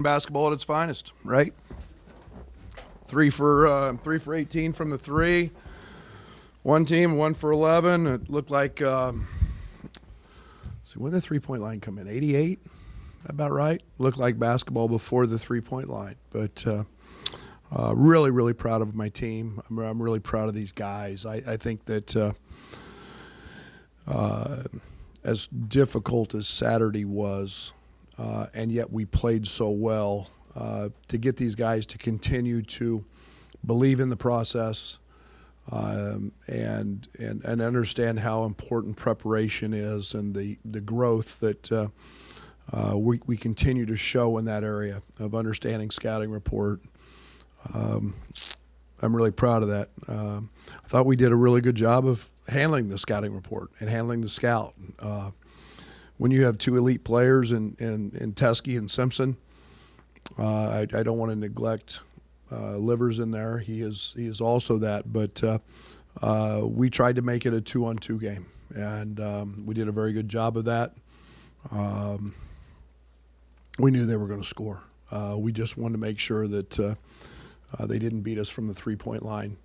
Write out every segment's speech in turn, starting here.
Basketball at its finest, right? 3 for 18 from the three. One team, 1 for 11. It looked like. See, when did the 3-point line come in? 88, about right. Looked like basketball before the 3-point line, but really, really proud of my team. I'm really proud of these guys. I think that as difficult as Saturday was. And yet we played so well to get these guys to continue to believe in the process and understand how important preparation is and the growth that we continue to show in that area of understanding scouting report. I'm really proud of that. I thought we did a really good job of handling the scouting report and handling the scout. When you have two elite players in Teskey and Simpson, I don't want to neglect Livers in there. He is also that. But we tried to make it a 2-on-2 game, and we did a very good job of that. We knew they were going to score. We just wanted to make sure that they didn't beat us from the 3-point line.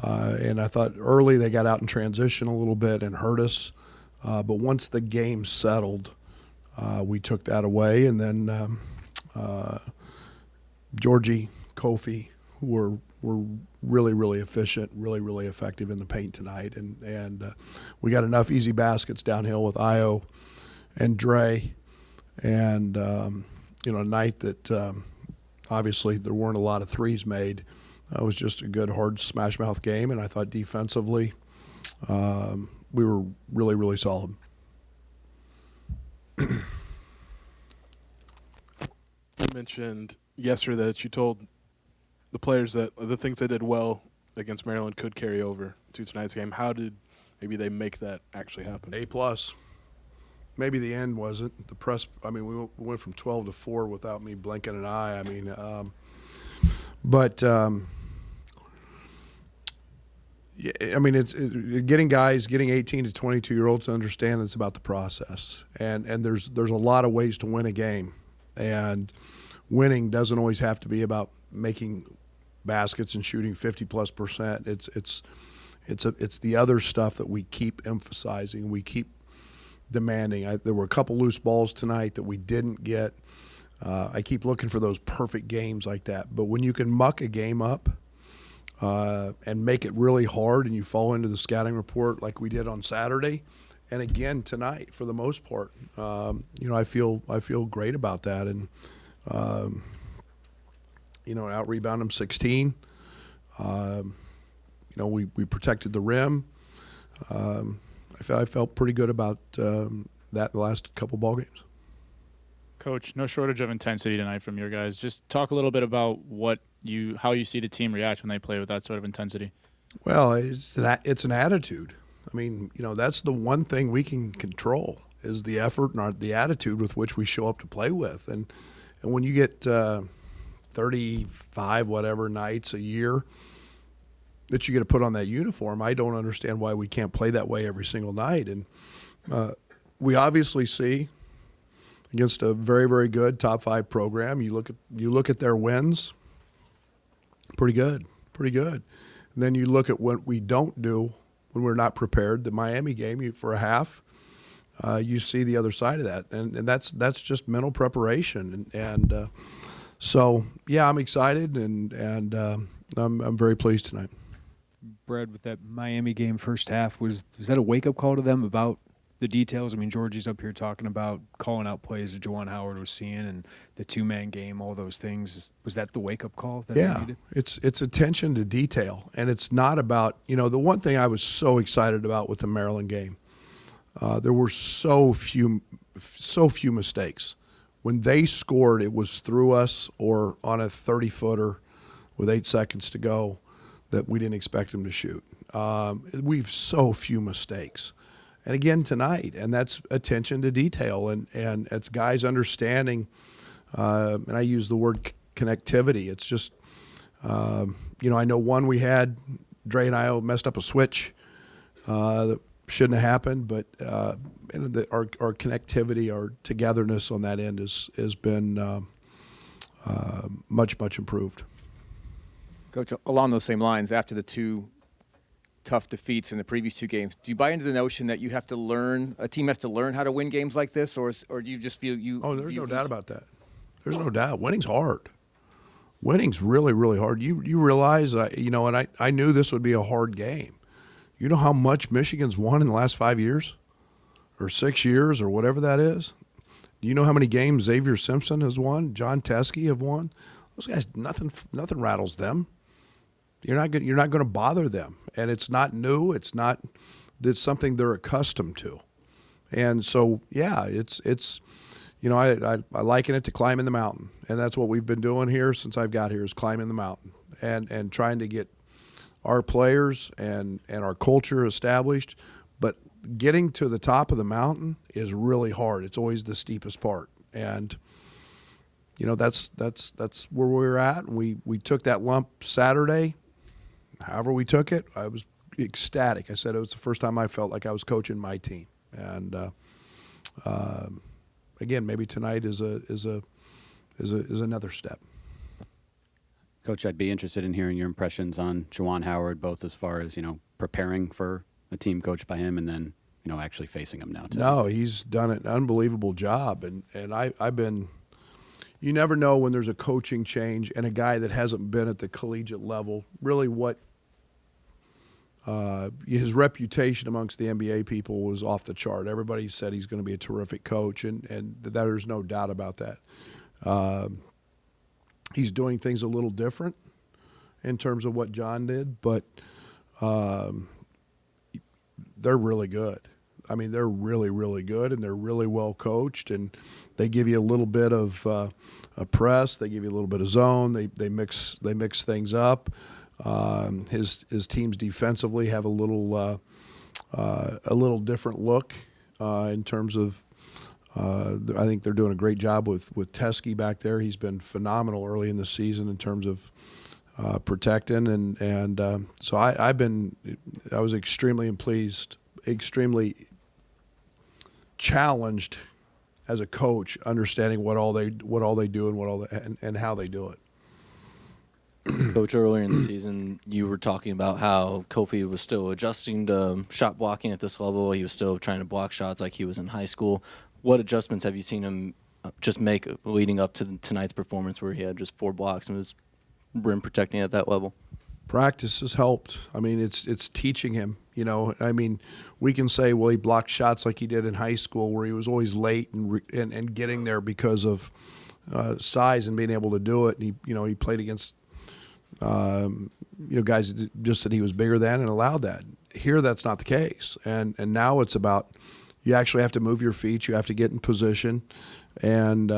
And I thought early they got out in transition a little bit and hurt us. But once the game settled, we took that away, and then Georgie, Kofi, who were really, really efficient, really, really effective in the paint tonight, and we got enough easy baskets downhill with Io and Dre, and a night that obviously there weren't a lot of threes made. It was just a good, hard smash mouth game, and I thought defensively. We were really, really solid. You mentioned yesterday that you told the players that the things they did well against Maryland could carry over to tonight's game. How did maybe they make that actually happen? A+. Maybe the end wasn't. The press, we went from 12 to 4 without me blinking an eye. It's getting 18 to 22-year-olds to understand it's about the process, and there's a lot of ways to win a game, and winning doesn't always have to be about making baskets and shooting 50+%. It's the other stuff that we keep emphasizing, we keep demanding. There were a couple loose balls tonight that we didn't get. I keep looking for those perfect games like that, but when you can muck a game up. And make it really hard, and you fall into the scouting report like we did on Saturday, and again tonight for the most part. I feel great about that, and out rebound them 16. We protected the rim. I felt pretty good about that the last couple ball games. Coach, no shortage of intensity tonight from your guys. Just talk a little bit about how you see the team react when they play with that sort of intensity. Well, it's an attitude. That's the one thing we can control is the effort and the attitude with which we show up to play with. And when you get 35 whatever nights a year that you get to put on that uniform, I don't understand why we can't play that way every single night. And we obviously see against a very, very good top 5 program. You look at their wins, pretty good. And then you look at what we don't do when we're not prepared. The Miami game, for a half, you see the other side of that, and that's just mental preparation. And so yeah, I'm excited, and I'm very pleased tonight. Brad, with that Miami game first half, was that a wake up call to them about the details? Georgie's up here talking about calling out plays that Juwan Howard was seeing and the 2-man game, all those things. Was that the wake-up call that they needed? It's attention to detail, and it's not about the one thing I was so excited about with the Maryland game. There were so few mistakes. When they scored, it was through us or on a 30-footer with 8 seconds to go that we didn't expect them to shoot. We've so few mistakes. And again tonight, and that's attention to detail, and it's guys understanding, and I use the word connectivity. It's just, I know one we had, Dre and I messed up a switch that shouldn't have happened, but our connectivity, our togetherness on that end has been much improved. Coach, along those same lines, after the two tough defeats in the previous two games, do you buy into the notion that a team has to learn how to win games like this, or do you just feel you? Oh, there's no doubt about that. There's no doubt. Winning's hard. Winning's really hard. You realize, and I knew this would be a hard game. You know how much Michigan's won in the last 5 years or 6 years or whatever that is? Do you know how many games Xavier Simpson has won, John Teskey have won? Those guys, nothing rattles them. You're not going to bother them, and it's not new. It's something they're accustomed to, and so yeah, it's I liken it to climbing the mountain, and that's what we've been doing here since I've got here is climbing the mountain and trying to get our players and our culture established, but getting to the top of the mountain is really hard. It's always the steepest part, and that's where we're at. And we took that lump Saturday. However we took it, I was ecstatic. I said it was the first time I felt like I was coaching my team. And again, maybe tonight is another step. Coach, I'd be interested in hearing your impressions on Juwan Howard, both as far as preparing for a team coached by him, and then actually facing him now. No, he's done an unbelievable job, and I've been. You never know when there's a coaching change and a guy that hasn't been at the collegiate level, really what his reputation amongst the NBA people was off the chart. Everybody said he's going to be a terrific coach, and there's no doubt about that. He's doing things a little different in terms of what John did, but they're really good. I mean, they're really good, and they're really well coached, and they give you a little bit of a press. They give you a little bit of zone. They mix things up. His teams defensively have a little different look in terms of. I think they're doing a great job with Teskey back there. He's been phenomenal early in the season in terms of protecting, and so I was extremely pleased, extremely challenged as a coach, understanding what all they do and how they do it. Coach, earlier in the season, you were talking about how Kofi was still adjusting to shot blocking at this level. He was still trying to block shots like he was in high school. What adjustments have you seen him just make leading up to tonight's performance, where he had just 4 blocks and was rim protecting at that level? Practice has helped. I mean, it's teaching him. I mean, we can say, well, he blocked shots like he did in high school, where he was always late and getting there because of size and being able to do it. And he played against guys that just said he was bigger than and allowed that. Here, that's not the case. And now it's about you actually have to move your feet. You have to get in position. And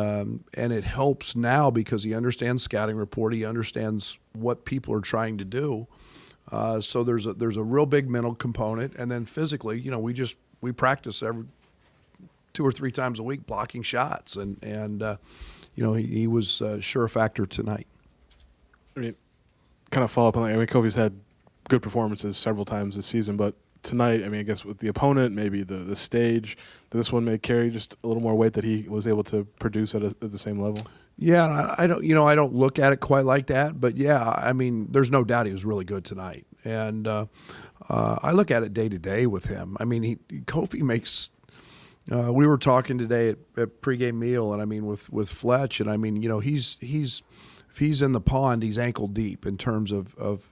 it helps now because he understands scouting report. He understands what people are trying to do. So there's a real big mental component, and then physically, we practice every 2 or 3 times a week blocking shots, and he was sure a factor tonight. I mean, kind of follow up on that. I mean, Kofi's had good performances several times this season, but tonight, I mean, I guess with the opponent, maybe the stage, this one may carry just a little more weight that he was able to produce at the same level. Yeah, I don't look at it quite like that, but yeah, I mean, there's no doubt he was really good tonight, and I look at it day to day with him. I mean, Kofi makes. We were talking today at pregame meal, and I mean with Fletch, and I mean he's if he's in the pond, he's ankle deep in terms of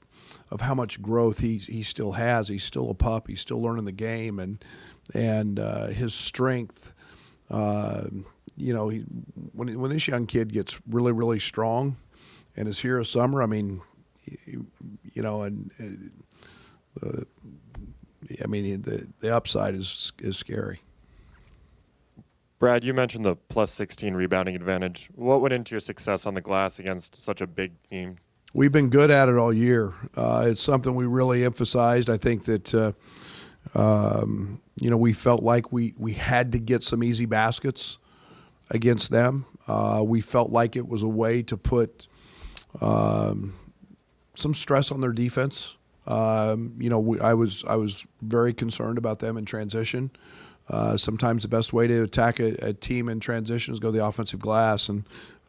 how much growth he still has. He's still a pup. He's still learning the game, and his strength. When this young kid gets really strong, and is here a summer, I mean, the upside is scary. Brad, you mentioned the plus 16 rebounding advantage. What went into your success on the glass against such a big team? We've been good at it all year. It's something we really emphasized. I think that we felt like we had to get some easy baskets against them. We felt like it was a way to put some stress on their defense. I was very concerned about them in transition. Sometimes the best way to attack a team in transition is go to the offensive glass, and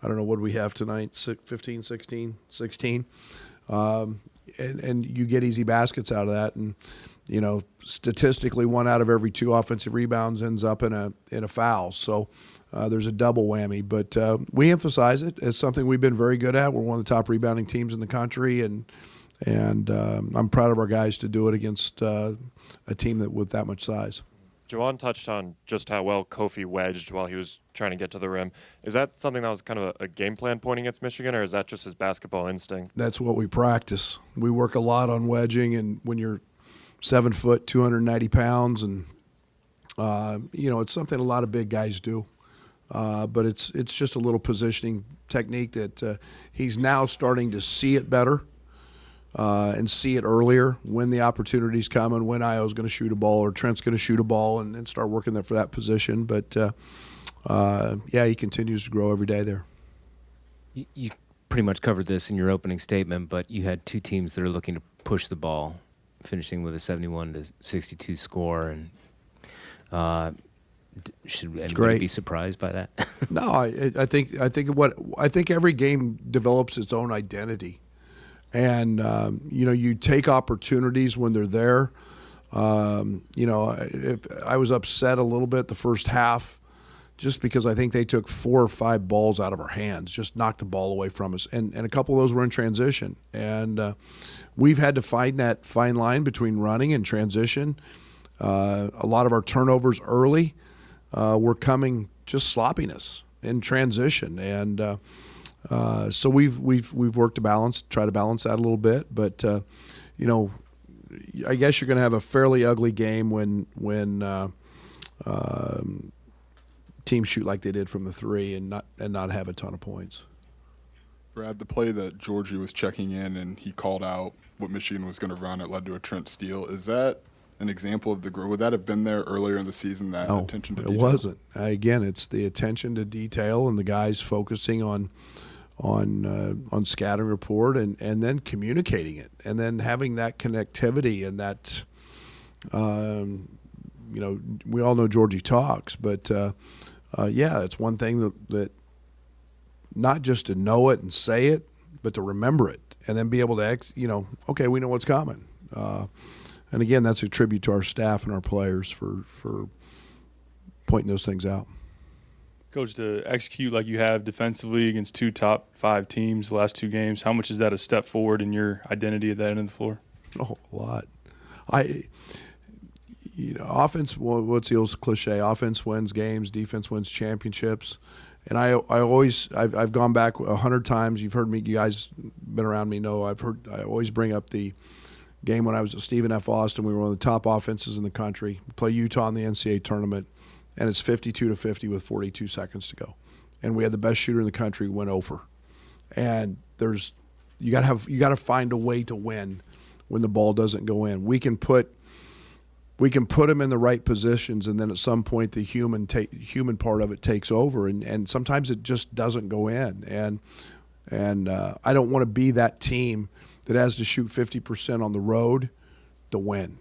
I don't know what we have tonight, 15, 16, 16. And you get easy baskets out of that. And, you know, statistically, 1 out of every 2 offensive rebounds ends up in a foul. So there's a double whammy. But we emphasize it. It's something we've been very good at. We're one of the top rebounding teams in the country, and I'm proud of our guys to do it against a team with that much size. Juwan touched on just how well Kofi wedged while he was trying to get to the rim. Is that something that was kind of a game plan point against Michigan, or is that just his basketball instinct? That's what we practice. We work a lot on wedging, and when you're 7 foot, 290 pounds, and you know, it's something a lot of big guys do. But it's just a little positioning technique that he's now starting to see it better. And see it earlier when the opportunity's coming, when Io's going to shoot a ball or Trent's going to shoot a ball, and start working there for that position. But, yeah, he continues to grow every day there. You pretty much covered this in your opening statement, but you had 2 teams that are looking to push the ball, finishing with a 71-62 score. And should anybody be surprised by that? No, I think every game develops its own identity. And, you know, you take opportunities when they're there. You know, I was upset a little bit the first half just because I think they took 4 or 5 balls out of our hands, just knocked the ball away from us. And a couple of those were in transition. And we've had to find that fine line between running and transition. A lot of our turnovers early were coming just sloppiness in transition. And so we've worked to try to balance that a little bit, but you know, I guess you're going to have a fairly ugly game when teams shoot like they did from the 3 and not have a ton of points. Brad, the play that Georgie was checking in and he called out what Michigan was going to run, it led to a Trent steal. Is that an example of the growth? Would that have been there earlier in the season? That attention to detail? It wasn't. Again, it's the attention to detail and the guys focusing on scouting report and then communicating it, and then having that connectivity and that, you know, we all know Georgie talks, but yeah, it's one thing that not just to know it and say it, but to remember it and then be able to, you know, okay, we know what's coming. And again, that's a tribute to our staff and our players for pointing those things out. Coach, to execute like you have defensively against 2 top 5 teams the last 2 games, how much is that a step forward in your identity at that end of the floor? Oh, a lot. You know, offense, what's the old cliche? Offense wins games, defense wins championships. And I've gone back 100 times. You've heard me, you guys been around me know, I always bring up the game when I was at Stephen F. Austin. We were one of the top offenses in the country. We play Utah in the NCAA tournament, and it's 52-50 with 42 seconds to go. And we had the best shooter in the country win over. And you got to find a way to win when the ball doesn't go in. We can put them in the right positions, and then at some point the human part of it takes over, and sometimes it just doesn't go in. And I don't want to be that team that has to shoot 50% on the road to win.